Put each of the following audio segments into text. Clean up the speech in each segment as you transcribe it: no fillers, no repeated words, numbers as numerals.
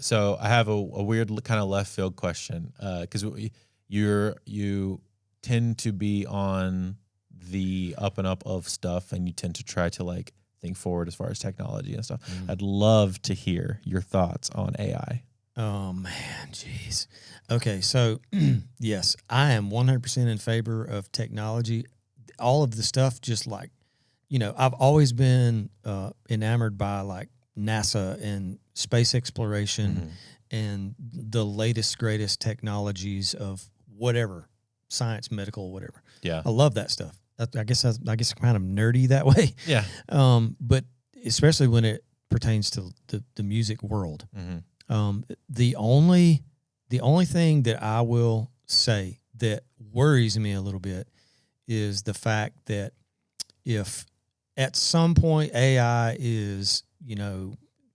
So I have a weird kind of left field question, because you tend to be on the up and up of stuff, and you tend to try to like think forward as far as technology and stuff. I'd love to hear your thoughts on AI. Oh man, jeez. Okay, so yes, I am 100% in favor of technology. All of the stuff, just like, I've always been enamored by like NASA and space exploration and the latest, greatest technologies of whatever, science, medical, whatever. Yeah. I love that stuff. I guess I'm kind of nerdy that way. Yeah. But especially when it pertains to the music world. The only thing that I will say that worries me a little bit is the fact that if at some point AI is,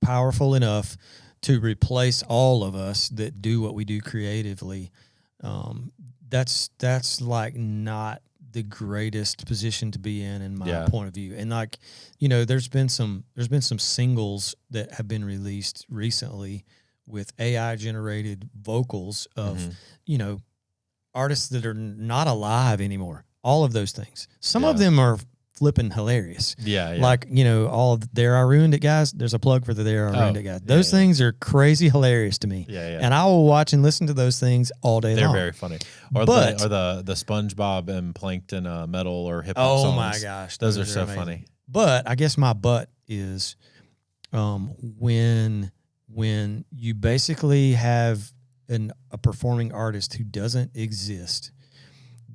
powerful enough to replace all of us that do what we do creatively, that's like not the greatest position to be in my point of view. And like, there's been some singles that have been released recently with AI generated vocals of, artists that are not alive anymore. All of those things. Some of them are flipping hilarious. Yeah. Like, all of There I Ruined It guys. There's a plug for the There I Ruined It guys. Those things are crazy hilarious to me. Yeah. And I will watch and listen to those things all day long. They're very funny. Or the SpongeBob and Plankton metal or hip hop songs. Oh my gosh. Those are so amazing. funny. But I guess my but is when you basically have a performing artist who doesn't exist,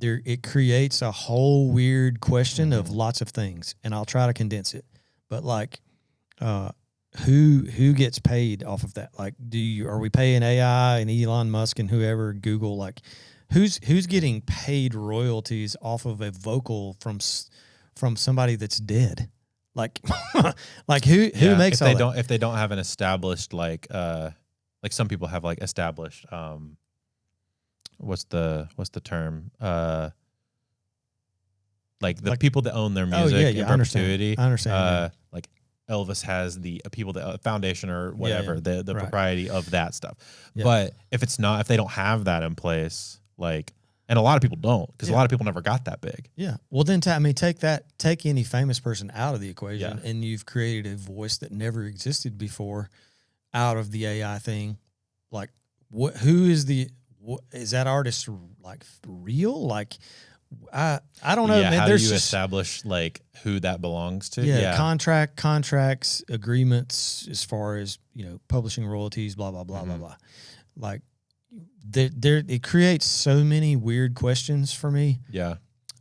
it creates a whole weird question of lots of things, and I'll try to condense it. But like, who gets paid off of that? Like, are we paying AI and Elon Musk and whoever, Google? Like, who's getting paid royalties off of a vocal from somebody that's dead? Like, like who makes all that? If they don't have an established like some people have like established what's the term? Like the people that own their music in perpetuity. I understand. Like Elvis has the people that foundation or whatever, the propriety of that stuff. Yeah. But if they don't have that in place, like, and a lot of people don't, because a lot of people never got that big. Yeah. Well, then take any famous person out of the equation, and you've created a voice that never existed before out of the AI thing. Like, is that artist like real? Like, I don't know. Yeah, man, how do you establish like who that belongs to? Yeah, contracts, agreements as far as publishing royalties, blah blah blah blah blah. Like, it creates so many weird questions for me. Yeah.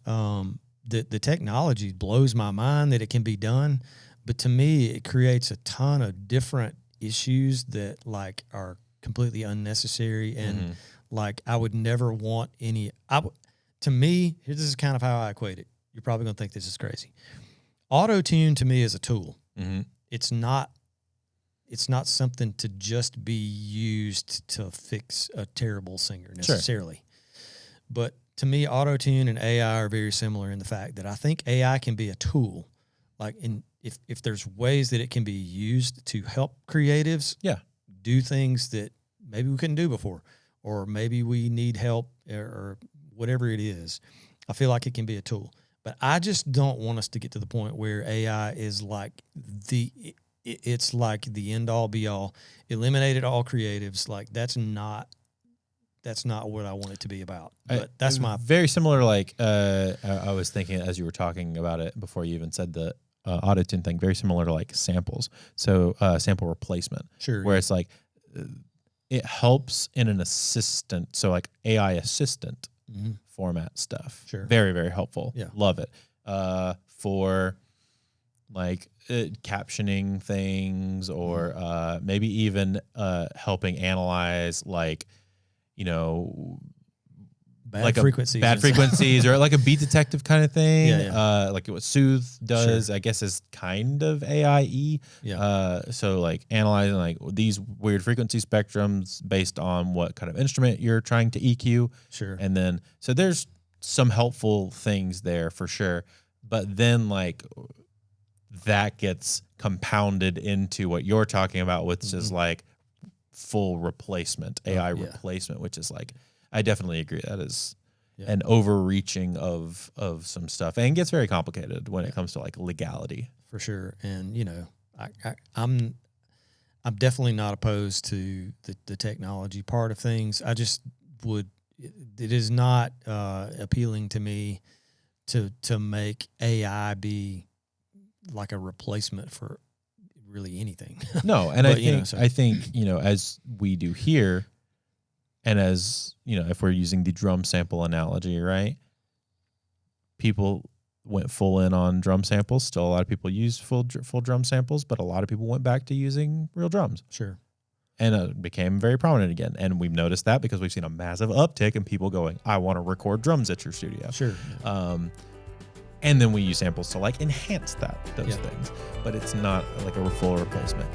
The technology blows my mind that it can be done, but to me, it creates a ton of different issues that like are completely unnecessary and like I would never want any. To me, this is kind of how I equate it. You're probably going to think this is crazy. Auto-tune to me is a tool. It's not something to just be used to fix a terrible singer necessarily. Sure. But to me, auto-tune and AI are very similar in the fact that I think AI can be a tool. Like, if there's ways that it can be used to help creatives do things that maybe we couldn't do before, or maybe we need help or whatever it is, I feel like it can be a tool. But I just don't want us to get to the point where AI is like it's like the end all be all, eliminated all creatives. Like that's not what I want it to be about. But that's my very similar. Like I was thinking as you were talking about it before you even said the auto-tune thing. Very similar to like samples. So sample replacement. Sure. Where it's like it helps in an assistant. So like AI assistant format stuff. Sure. Very, very helpful. Yeah. Love it. For like captioning things or maybe even helping analyze like, bad frequencies or like a beat detective kind of thing. Yeah. Like what Soothe does, Sure. I guess is kind of AI-y. Yeah. So like analyzing like these weird frequency spectrums based on what kind of instrument you're trying to EQ. Sure. And then, so there's some helpful things there for sure. But then like that gets compounded into what you're talking about, which is like full replacement, AI yeah. replacement, which is like, I definitely agree. That is Yeah. an overreaching of some stuff, and it gets very complicated when it comes to like legality. For sure. And, you know, I'm definitely not opposed to the technology part of things. I just it is not appealing to me to make AI be like a replacement for really anything. No, and But, I think, you know, as we do here, and as, you know, if we're using the drum sample analogy, right? People went full in on drum samples. Still, a lot of people use full drum samples, but a lot of people went back to using real drums. Sure. And it became very prominent again. And we've noticed that because we've seen a massive uptick in people going, I want to record drums at your studio. Sure. And then we use samples to like enhance those things, but it's not like a full replacement.